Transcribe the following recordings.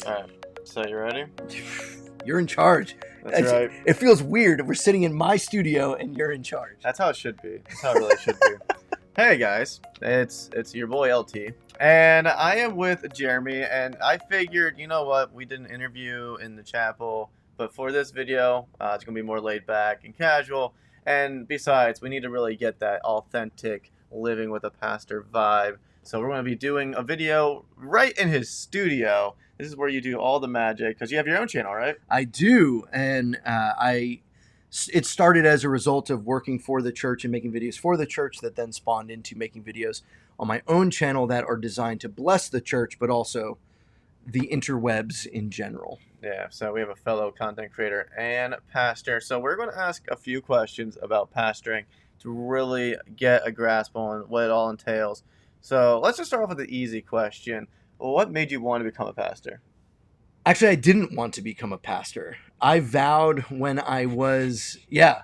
All right. So you ready? You're in charge. That's right. It feels weird if we're sitting in my studio and you're in charge. That's how it should be. That's how it really should be. Hey guys, it's your boy LT, and I am with Jeremy. And I figured, you know what, we did an interview in the chapel, but for this video, it's gonna be more laid back and casual. And besides, we need to really get that authentic living with a pastor vibe. So we're gonna be doing a video right in his studio. This is where you do all the magic, because you have your own channel, right? I do, and it started as a result of working for the church and making videos for the church that then spawned into making videos on my own channel that are designed to bless the church, but also the interwebs in general. Yeah, so we have a fellow content creator and pastor. So we're going to ask a few questions about pastoring to really get a grasp on what it all entails. So let's just start off with the easy question. What made you want to become a pastor? Actually, I didn't want to become a pastor. I vowed when I was,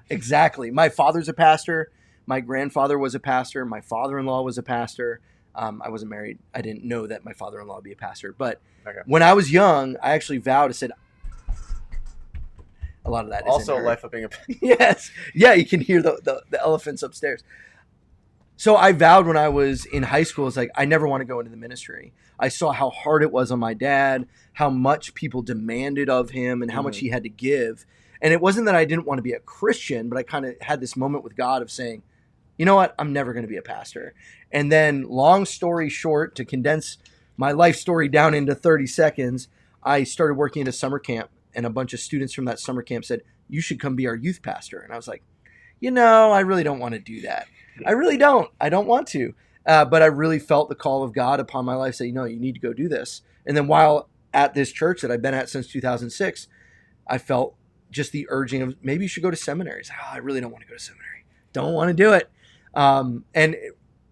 exactly. My father's a pastor. My grandfather was a pastor. My father-in-law was a pastor. I wasn't married. I didn't know that my father-in-law would be a pastor. But when I was young, I actually vowed, I said, a lot of that is also life of being a pastor. Yes. Yeah, you can hear the elephants upstairs. So I vowed when I was in high school, it's like, I never want to go into the ministry. I saw how hard it was on my dad, how much people demanded of him and how much he had to give. And it wasn't that I didn't want to be a Christian, but I kind of had this moment with God of saying, you know what, I'm never going to be a pastor. And then long story short, to condense my life story down into 30 seconds, I started working at a summer camp, and a bunch of students from that summer camp said, you should come be our youth pastor. And I was like, I really don't want to do that. I really don't. I don't want to. But I really felt the call of God upon my life say, you need to go do this. And then while at this church that I've been at since 2006, I felt just the urging of maybe you should go to seminary. I really don't want to go to seminary. Don't want to do it. And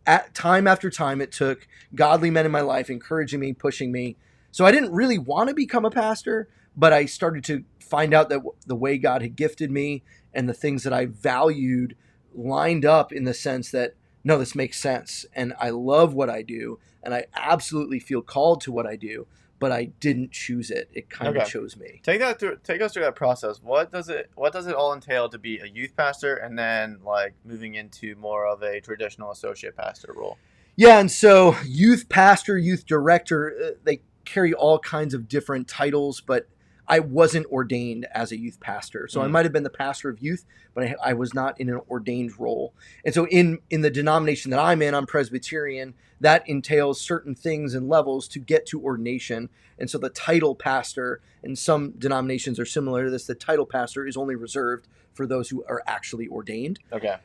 at time after time, it took godly men in my life encouraging me, pushing me. So I didn't really want to become a pastor, but I started to find out that the way God had gifted me and the things that I valued lined up in the sense that, no, this makes sense. And I love what I do. And I absolutely feel called to what I do, but I didn't choose it. It kind of chose me. Take us through that process. What does it all entail to be a youth pastor and then like moving into more of a traditional associate pastor role? Yeah. And so youth pastor, youth director, they carry all kinds of different titles, but I wasn't ordained as a youth pastor. So I might have been the pastor of youth, but I was not in an ordained role. And so in the denomination that I'm in, I'm Presbyterian. That entails certain things and levels to get to ordination. And so the title pastor, and some denominations are similar to this, the title pastor is only reserved for those who are actually ordained. Okay.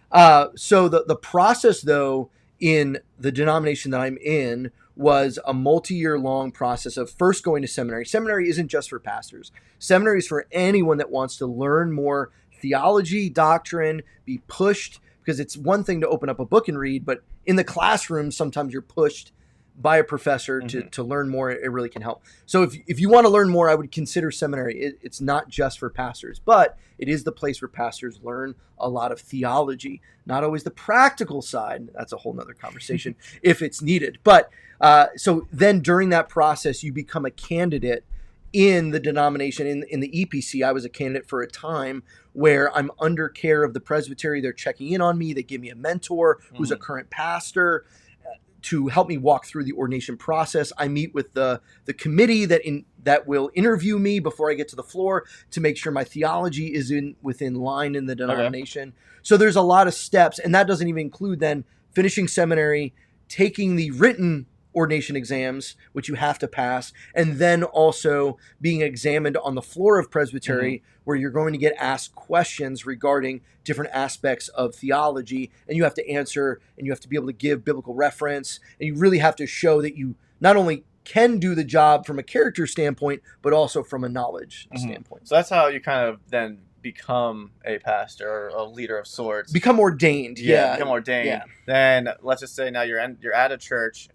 So the process, though, in the denomination that I'm in was a multi-year long process of first going to seminary. Seminary isn't just for pastors. Seminary is for anyone that wants to learn more theology, doctrine, be pushed, because it's one thing to open up a book and read, but in the classroom, sometimes you're pushed by a professor to learn more. It really can help. So if you want to learn more, I would consider seminary. It's not just for pastors, but it is the place where pastors learn a lot of theology, not always the practical side. That's a whole nother conversation if it's needed. But so then during that process, you become a candidate in the denomination. In the EPC, I was a candidate for a time where I'm under care of the presbytery. They're checking in on me. They give me a mentor who's a current pastor to help me walk through the ordination process. I meet with the committee that will interview me before I get to the floor to make sure my theology is within line in the denomination. Okay. So there's a lot of steps, and that doesn't even include then finishing seminary, taking the written ordination exams, which you have to pass, and then also being examined on the floor of presbytery, where you're going to get asked questions regarding different aspects of theology, and you have to answer, and you have to be able to give biblical reference, and you really have to show that you not only can do the job from a character standpoint, but also from a knowledge standpoint. So that's how you kind of then become a pastor or a leader of sorts. Become ordained. Yeah. Become ordained. Yeah. Then let's just say now you're at a church.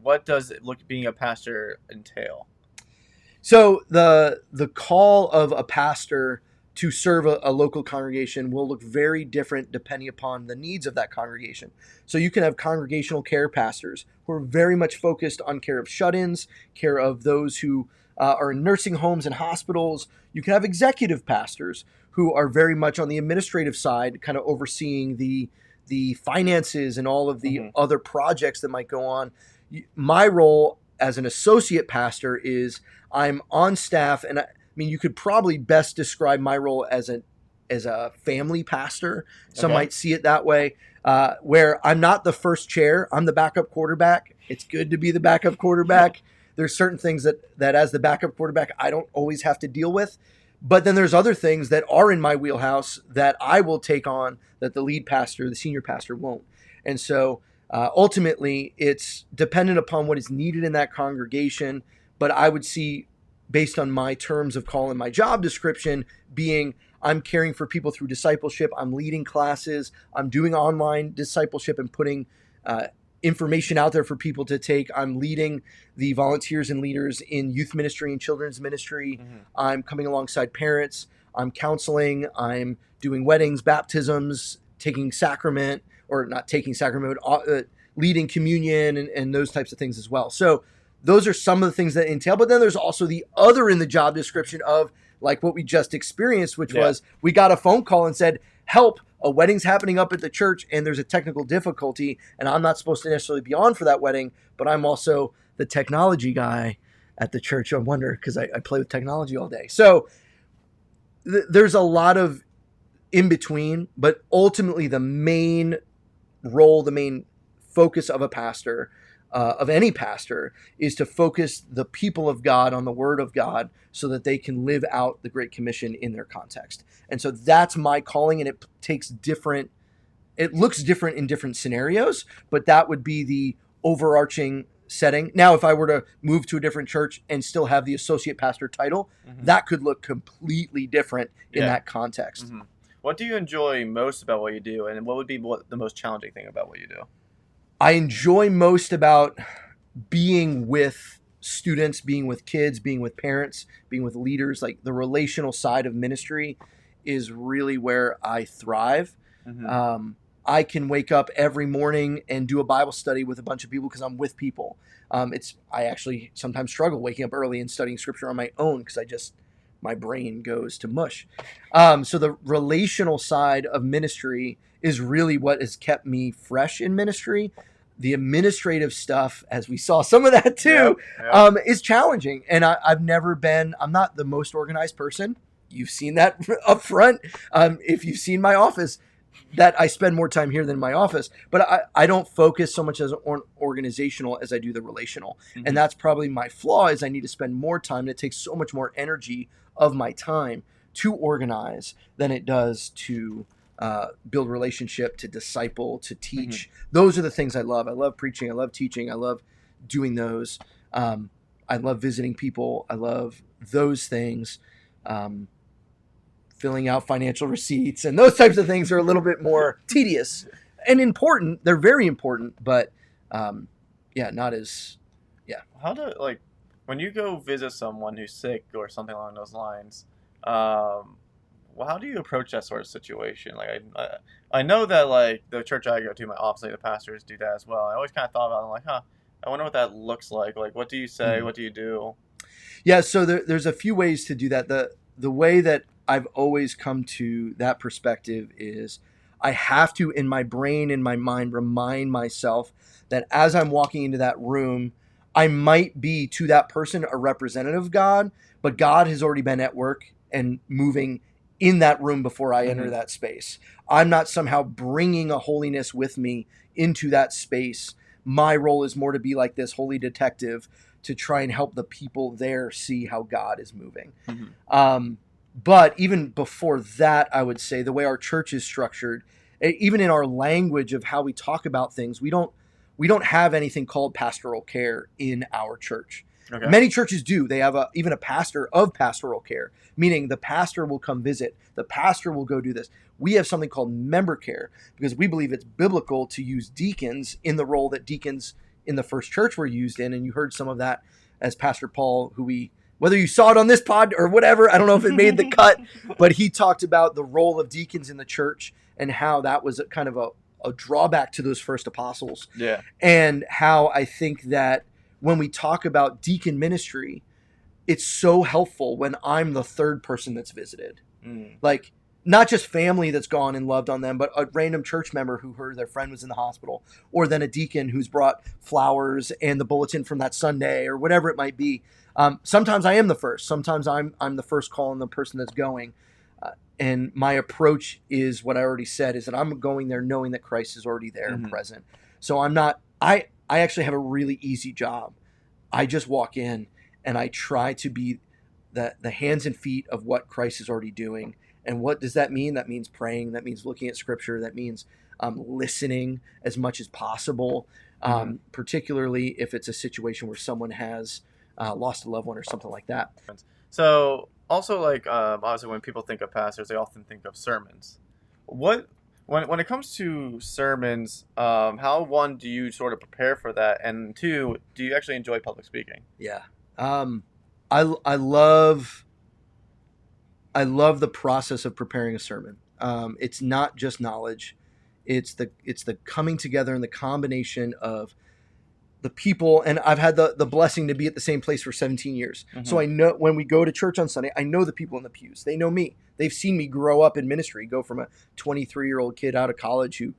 What does being a pastor entail? So the call of a pastor to serve a local congregation will look very different depending upon the needs of that congregation. So you can have congregational care pastors who are very much focused on care of shut-ins, care of those who are in nursing homes and hospitals. You can have executive pastors who are very much on the administrative side, kind of overseeing the finances and all of the other projects that might go on. My role as an associate pastor is I'm on staff, and I mean, you could probably best describe my role as a family pastor. Some might see it that way, where I'm not the first chair. I'm the backup quarterback. It's good to be the backup quarterback. There's certain things that as the backup quarterback, I don't always have to deal with. But then there's other things that are in my wheelhouse that I will take on that the lead pastor, the senior pastor won't. And so ultimately, it's dependent upon what is needed in that congregation. But I would see, based on my terms of call and my job description, being I'm caring for people through discipleship, I'm leading classes, I'm doing online discipleship and putting information out there for people to take. I'm leading the volunteers and leaders in youth ministry and children's ministry. I'm coming alongside parents. I'm counseling. I'm doing weddings, baptisms, taking sacrament, or not taking sacrament, but leading communion and those types of things as well. So those are some of the things that entail. But then there's also the other in the job description of like what we just experienced, which was we got a phone call and said, help, a wedding's happening up at the church and there's a technical difficulty and I'm not supposed to necessarily be on for that wedding, but I'm also the technology guy at the church. I wonder, because I play with technology all day. So there's a lot of in between, but ultimately the main role, the main focus of a pastor, of any pastor, is to focus the people of God on the Word of God so that they can live out the Great Commission in their context. And so that's my calling, and it looks different in different scenarios, but that would be the overarching setting. Now, if I were to move to a different church and still have the associate pastor title, that could look completely different in that context. What do you enjoy most about what you do, and what would be the most challenging thing about what you do? I enjoy most about being with students, being with kids, being with parents, being with leaders. Like the relational side of ministry is really where I thrive. I can wake up every morning and do a Bible study with a bunch of people because I'm with people. I actually sometimes struggle waking up early and studying scripture on my own because my brain goes to mush. So the relational side of ministry is really what has kept me fresh in ministry. The administrative stuff, as we saw some of that too, is challenging. And I'm not the most organized person. You've seen that up front. If you've seen my office, that I spend more time here than my office, but I don't focus so much as organizational as I do the relational. And that's probably my flaw, is I need to spend more time. And it takes so much more energy of my time to organize than it does to build relationship, to disciple, to teach. Those are the things I love. I love preaching. I love teaching. I love doing those. I love visiting people. I love those things. Filling out financial receipts and those types of things are a little bit more tedious and important. They're very important, but not as. How when you go visit someone who's sick or something along those lines, how do you approach that sort of situation? Like I know that like the church I go to, my office, the pastors do that as well. I always kind of thought about it. I'm like, I wonder what that looks like. Like, what do you say? What do you do? Yeah, so there's a few ways to do that. The way that I've always come to that perspective is I have to, in my brain, in my mind, remind myself that as I'm walking into that room, I might be to that person a representative of God, but God has already been at work and moving in that room before I enter that space. I'm not somehow bringing a holiness with me into that space. My role is more to be like this holy detective to try and help the people there see how God is moving. But even before that, I would say the way our church is structured, even in our language of how we talk about things, we don't have anything called pastoral care in our church. Okay. Many churches do. They have even a pastor of pastoral care, meaning the pastor will come visit. The pastor will go do this. We have something called member care because we believe it's biblical to use deacons in the role that deacons in the first church were used in. And you heard some of that as Pastor Paul, who we whether you saw it on this pod or whatever, I don't know if it made the cut, but he talked about the role of deacons in the church and how that was kind of a drawback to those first apostles. Yeah. And how I think that when we talk about deacon ministry, it's so helpful when I'm the third person that's visited. Like, not just family that's gone and loved on them, but a random church member who heard their friend was in the hospital, or then a deacon who's brought flowers and the bulletin from that Sunday or whatever it might be. Sometimes I am the first. Sometimes I'm the first call and the person that's going. And my approach is what I already said, is that I'm going there knowing that Christ is already there and present. So I'm not, I actually have a really easy job. I just walk in and I try to be the hands and feet of what Christ is already doing. And what does that mean? That means praying. That means looking at scripture. That means listening as much as possible, particularly if it's a situation where someone has lost a loved one or something like that. So also, like, obviously when people think of pastors, they often think of sermons. When it comes to sermons, how, one, do you sort of prepare for that? And two, do you actually enjoy public speaking? Yeah. I love the process of preparing a sermon. It's not just knowledge. It's the coming together and the combination of the people. And I've had the blessing to be at the same place for 17 years. So I know when we go to church on Sunday, I know the people in the pews. They know me. They've seen me grow up in ministry, go from a 23-year-old kid out of college who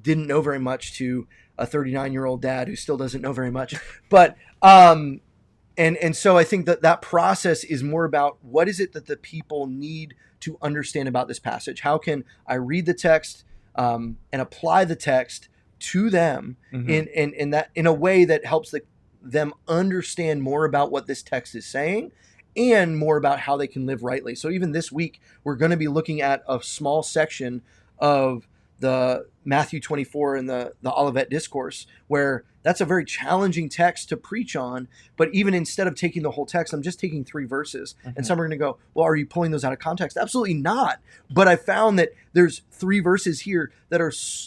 didn't know very much to a 39-year-old dad who still doesn't know very much. But, and so I think that process is more about what is it that the people need to understand about this passage? How can I read the text and apply the text to them in a way that helps them understand more about what this text is saying and more about how they can live rightly. So even this week, we're going to be looking at a small section of the Matthew 24 and the Olivet Discourse, where that's a very challenging text to preach on. But even instead of taking the whole text, I'm just taking 3 verses. And some are going to go, well, are you pulling those out of context? Absolutely not. But I found that there's 3 verses here that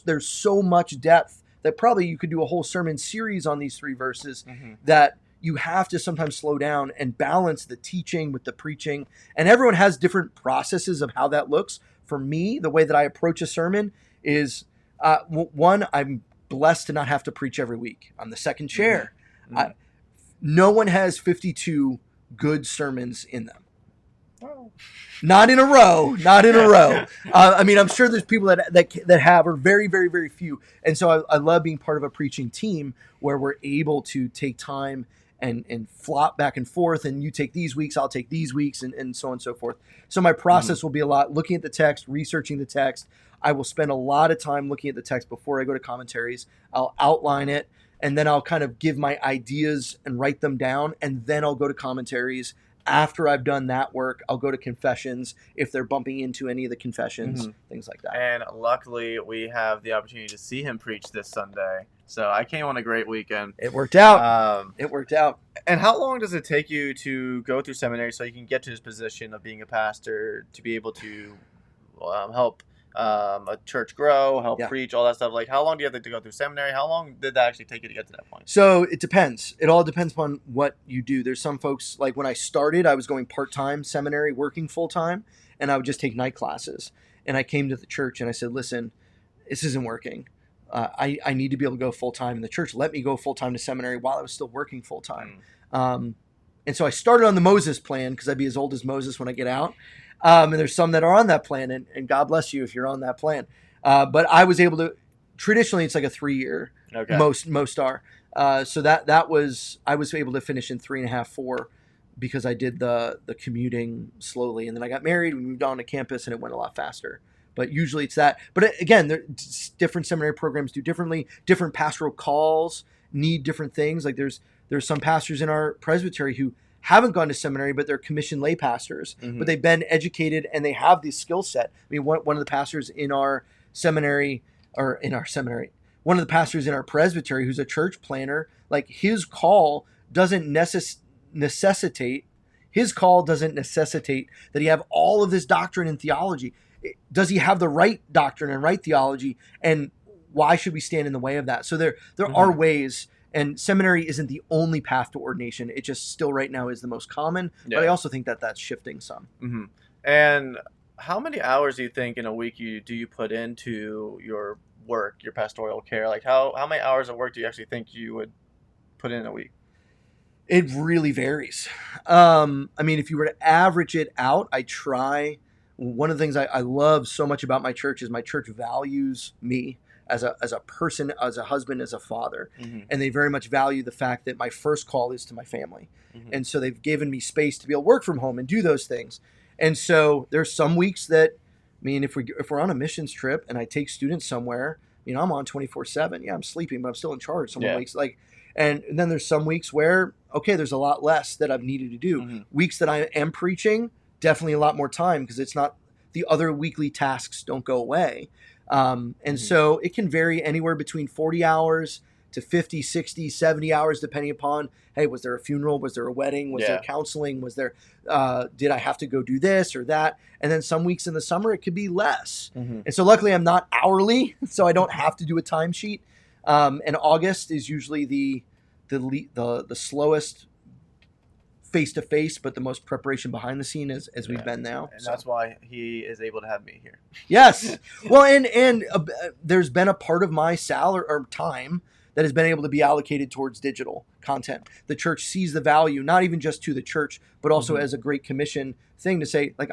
there's so much depth that probably you could do a whole sermon series on these 3 verses that you have to sometimes slow down and balance the teaching with the preaching. And everyone has different processes of how that looks. For me, the way that I approach a sermon is, one, I'm blessed to not have to preach every week. I'm the second chair. No one has 52 good sermons in them. Not in a row. I mean, I'm sure there's people that have, or very, very, very few. And so I love being part of a preaching team where we're able to take time and flop back and forth, and you take these weeks, I'll take these weeks, and so on and so forth. So my process will be a lot looking at the text, researching the text. I will spend a lot of time looking at the text before I go to commentaries. I'll outline it, and then I'll kind of give my ideas and write them down, and then I'll go to commentaries. After I've done that work, I'll go to confessions if they're bumping into any of the confessions, things like that. And luckily, we have the opportunity to see him preach this Sunday. So I came on a great weekend. It worked out. And how long does it take you to go through seminary so you can get to this position of being a pastor, to be able to help a church grow, help preach, all that stuff? Like, how long do you have to go through seminary? How long did that actually take you to get to that point? So it depends. It all depends upon what you do. There's some folks, like when I started, I was going part-time seminary, working full-time, and I would just take night classes. And I came to the church and I said, listen, this isn't working. I need to be able to go full-time. And the church let me go full-time to seminary while I was still working full-time. And so I started on the Moses plan because I'd be as old as Moses when I get out. And there's some that are on that plan, and God bless you if you're on that plan. But I was able to, traditionally it's like a 3-year, most are. So that was, I was able to finish in 3.5, 4, because I did the commuting slowly. And then I got married, we moved on to campus, and it went a lot faster. But usually it's that. But again, different seminary programs do differently. Different pastoral calls need different things. Like there's some pastors in our presbytery who haven't gone to seminary, but they're commissioned lay pastors. But they've been educated and they have this skill set. I mean, one of the pastors in our seminary, one of the pastors in our presbytery who's a church planner, like his call doesn't necessitate that he have all of this doctrine and theology. Does he have the right doctrine and right theology? And why should we stand in the way of that? So there are ways. And seminary isn't the only path to ordination. It just still right now is the most common. Yeah. But I also think that that's shifting some. Mm-hmm. And how many hours do you think in a week do you put into your work, your pastoral care? Like how many hours of work do you actually think you would put in a week? It really varies. I mean, if you were to average it out, I try. One of the things I love so much about my church is my church values me as a person, as a husband, as a father. Mm-hmm. And they very much value the fact that my first call is to my family. Mm-hmm. And so they've given me space to be able to work from home and do those things. And so there's some weeks that, I mean, if we're on a missions trip and I take students somewhere, you know, I'm on 24/7. Yeah, I'm sleeping, but I'm still in charge. Someone wakes and then there's some weeks where, okay, there's a lot less that I've needed to do. Mm-hmm. Weeks that I am preaching, definitely a lot more time because it's not, the other weekly tasks don't go away. And so it can vary anywhere between 40 hours to 50, 60, 70 hours, depending upon, hey, was there a funeral? Was there a wedding? Was there counseling? Was there, did I have to go do this or that? And then some weeks in the summer, it could be less. Mm-hmm. And so luckily I'm not hourly, so I don't have to do a timesheet. And August is usually the slowest face-to-face, but the most preparation behind the scene as we've been now. And that's why he is able to have me here. Yes. Well, and there's been a part of my salary or time that has been able to be allocated towards digital content. The church sees the value, not even just to the church, but also as a Great Commission thing to say, like,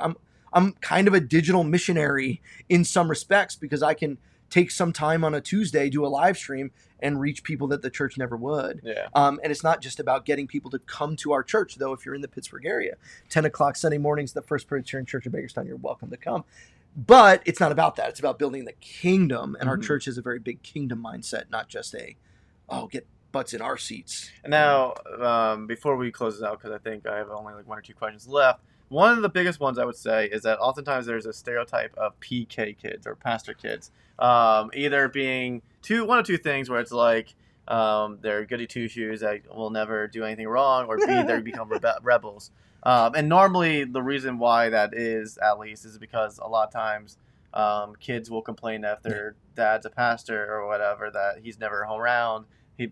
I'm kind of a digital missionary in some respects because I can take some time on a Tuesday, do a live stream, and reach people that the church never would. Yeah. And it's not just about getting people to come to our church, though. If you're in the Pittsburgh area, 10 o'clock Sunday mornings, the First Presbyterian Church of Bakerstown, you're welcome to come. But it's not about that. It's about building the kingdom. And our church has a very big kingdom mindset, not just get butts in our seats. And now, before we close this out, because I think I have only like one or two questions left, one of the biggest ones I would say is that oftentimes there's a stereotype of PK kids or pastor kids, either being one of two things where it's like they're goody two-shoes that will never do anything wrong, or B, they become rebels. And normally the reason why that is, at least, is because a lot of times kids will complain that if their dad's a pastor or whatever, that he's never home around.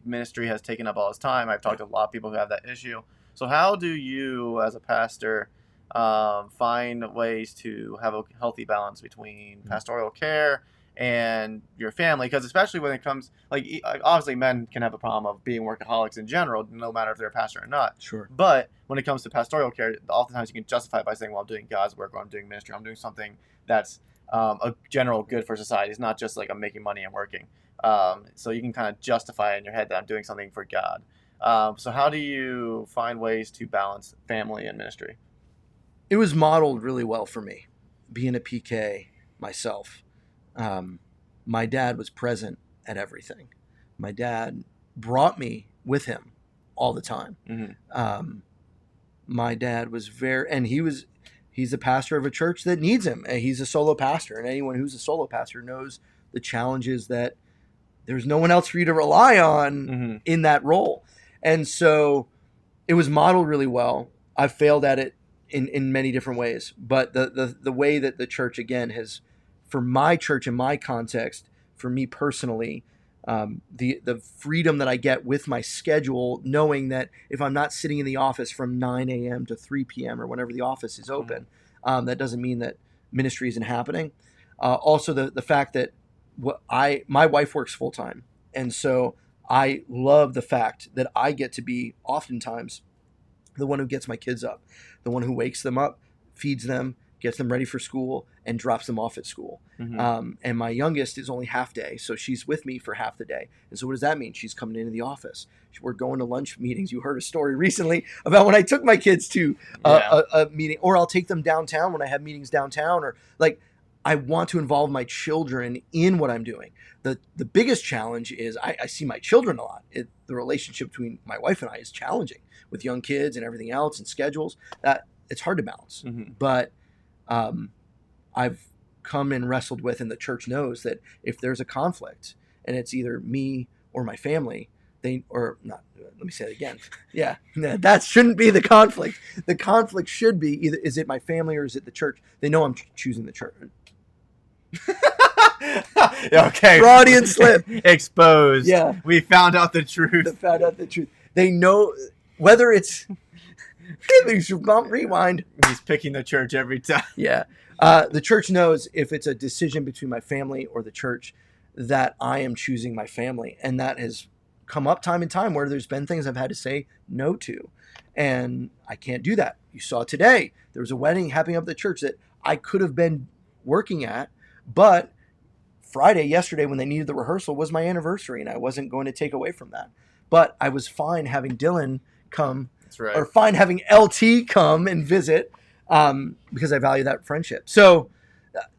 Ministry has taken up all his time. I've talked to a lot of people who have that issue. So how do you, as a pastor, find ways to have a healthy balance between pastoral care and your family? Because especially when it comes, like, obviously men can have a problem of being workaholics in general, no matter if they're a pastor or not. Sure. But when it comes to pastoral care, oftentimes you can justify it by saying, well, I'm doing God's work, or I'm doing ministry, I'm doing something that's a general good for society. It's not just like I'm making money and working. So you can kind of justify it in your head that I'm doing something for God. So how do you find ways to balance family and ministry? It was modeled really well for me, being a PK myself. My dad was present at everything. My dad brought me with him all the time. Mm-hmm. My dad was he's a pastor of a church that needs him. He's a solo pastor, and anyone who's a solo pastor knows the challenges that there's no one else for you to rely on in that role. And so it was modeled really well. I've failed at it in many different ways, but the way that the church, again, has, for my church in my context, for me personally, the freedom that I get with my schedule, knowing that if I'm not sitting in the office from 9 a.m. to 3 p.m. or whenever the office is open, that doesn't mean that ministry isn't happening. Also, the fact that my wife works full time, and so I love the fact that I get to be oftentimes the one who gets my kids up, the one who wakes them up, feeds them, gets them ready for school, and drops them off at school. And my youngest is only half day, so she's with me for half the day. And so what does that mean? She's coming into the office. We're going to lunch meetings. You heard a story recently about when I took my kids to a meeting, or I'll take them downtown when I have meetings downtown, or like, I want to involve my children in what I'm doing. The biggest challenge is I see my children a lot. The relationship between my wife and I is challenging with young kids and everything else and schedules. That it's hard to balance. But I've come and wrestled with, and the church knows that if there's a conflict and it's either me or my family, let me say it again. Yeah, that shouldn't be the conflict. The conflict should be either, is it my family or is it the church? They know I'm choosing the church. Okay. Freudian slip. Exposed. Yeah. We found out the truth. They found out the truth. They know whether it's rewind. He's picking the church every time. Yeah. The church knows if it's a decision between my family or the church that I am choosing my family. And that has come up time and time where there's been things I've had to say no to. And I can't do that. You saw today, there was a wedding happening up at the church that I could have been working at, but Friday, yesterday, when they needed the rehearsal, was my anniversary, and I wasn't going to take away from that. But I was fine having Dylan come, That's right. or fine having LT come and visit, because I value that friendship. So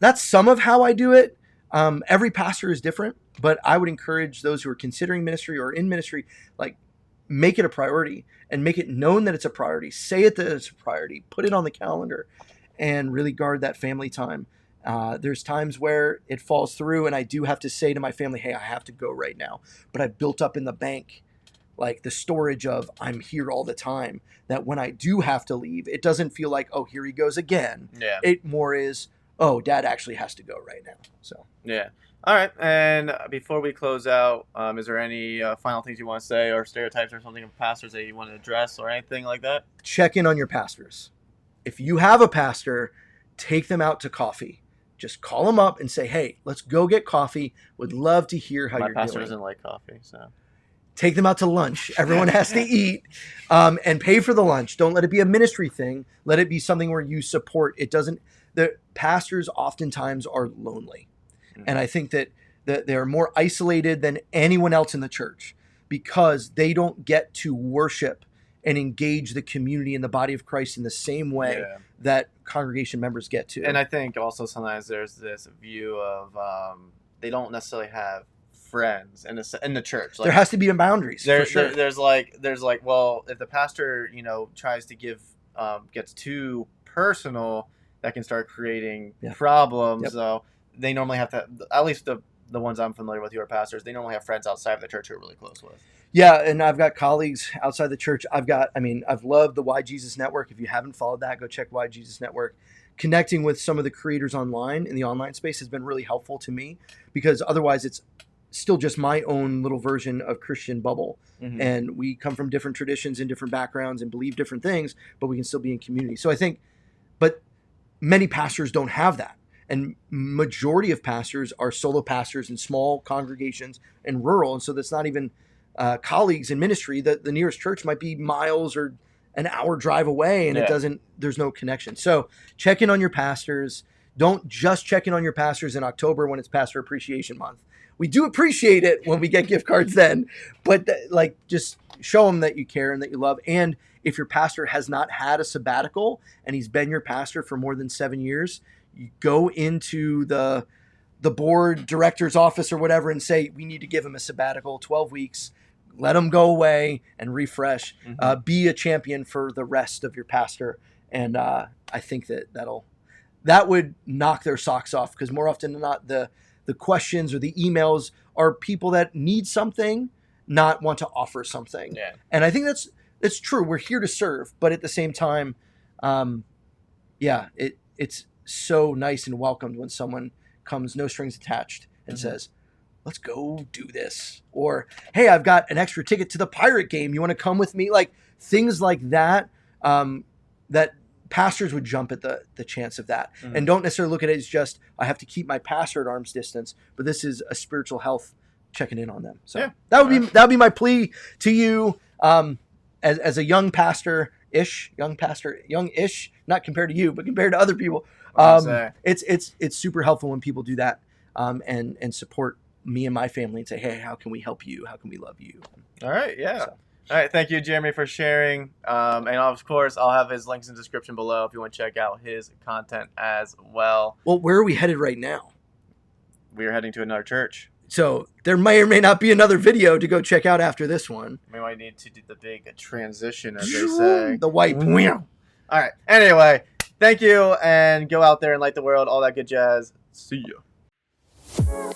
that's some of how I do it. Every pastor is different, but I would encourage those who are considering ministry or in ministry, like, make it a priority and make it known that it's a priority. Say it that it's a priority. Put it on the calendar and really guard that family time. There's times where it falls through and I do have to say to my family, hey, I have to go right now. But I've built up in the bank, like the storage of I'm here all the time, that when I do have to leave, it doesn't feel like, oh, here he goes again. Yeah. It more is, oh, dad actually has to go right now. So, yeah. All right. And before we close out, is there any final things you want to say or stereotypes or something of pastors that you want to address or anything like that? check in on your pastors. If you have a pastor, take them out to coffee. Just call them up and say, hey, let's go get coffee. Would love to hear how My you're pastor doing. doesn't like coffee, so. Take them out to lunch. Everyone has to eat, and pay for the lunch. Don't let it be a ministry thing. Let it be something where you support. It doesn't. The pastors oftentimes are lonely, and I think that they're more isolated than anyone else in the church because they don't get to worship and engage the community in the body of Christ in the same way that congregation members get to. And I think also sometimes there's this view of they don't necessarily have friends in the church. Like, there has to be boundaries. For sure. There's like, well, if the pastor tries to gets too personal, that can start creating problems. Yep. So they normally have to, at least the ones I'm familiar with who are pastors, they normally have friends outside of the church who are really close with. Yeah, and I've got colleagues outside the church. I've loved the Why Jesus Network. If you haven't followed that, go check Why Jesus Network. Connecting with some of the creators online in the online space has been really helpful to me because otherwise it's still just my own little version of Christian bubble. Mm-hmm. And we come from different traditions and different backgrounds and believe different things, but we can still be in community. So I think, but many pastors don't have that. And majority of pastors are solo pastors in small congregations and rural. And so that's not even colleagues in ministry. That the nearest church might be miles or an hour drive away, and there's no connection. So check in on your pastors. Don't just check in on your pastors in October when it's Pastor Appreciation Month. We do appreciate it when we get gift cards then, but just show them that you care and that you love. And if your pastor has not had a sabbatical and he's been your pastor for more than 7 years, you go into the board director's office or whatever and say, we need to give him a sabbatical, 12 weeks, let him go away and refresh, be a champion for the rest of your pastor. And I think that would knock their socks off because more often than not, the questions or the emails are people that need something, not want to offer something. Yeah. And I think that's true. We're here to serve, but at the same time, it's so nice and welcomed when someone comes, no strings attached, and says, let's go do this. Or, hey, I've got an extra ticket to the Pirate game. You want to come with me? Like things like that, that pastors would jump at the chance of that. And don't necessarily look at it as just, I have to keep my pastor at arm's distance, but this is a spiritual health checking in on them. So that would be my plea to you, as a young pastor-ish, young-ish, not compared to you, but compared to other people. It's super helpful when people do that, and support me and my family and say, hey, how can we help you? How can we love you? All right. Yeah. So. All right. Thank you, Jeremy, for sharing. And of course, I'll have his links in the description below if you want to check out his content as well. Well, where are we headed right now? We are heading to another church. So there may or may not be another video to go check out after this one. We might need to do the big transition, as they say. The wipe. All right. Anyway, thank you, and go out there and light the world, all that good jazz. See ya.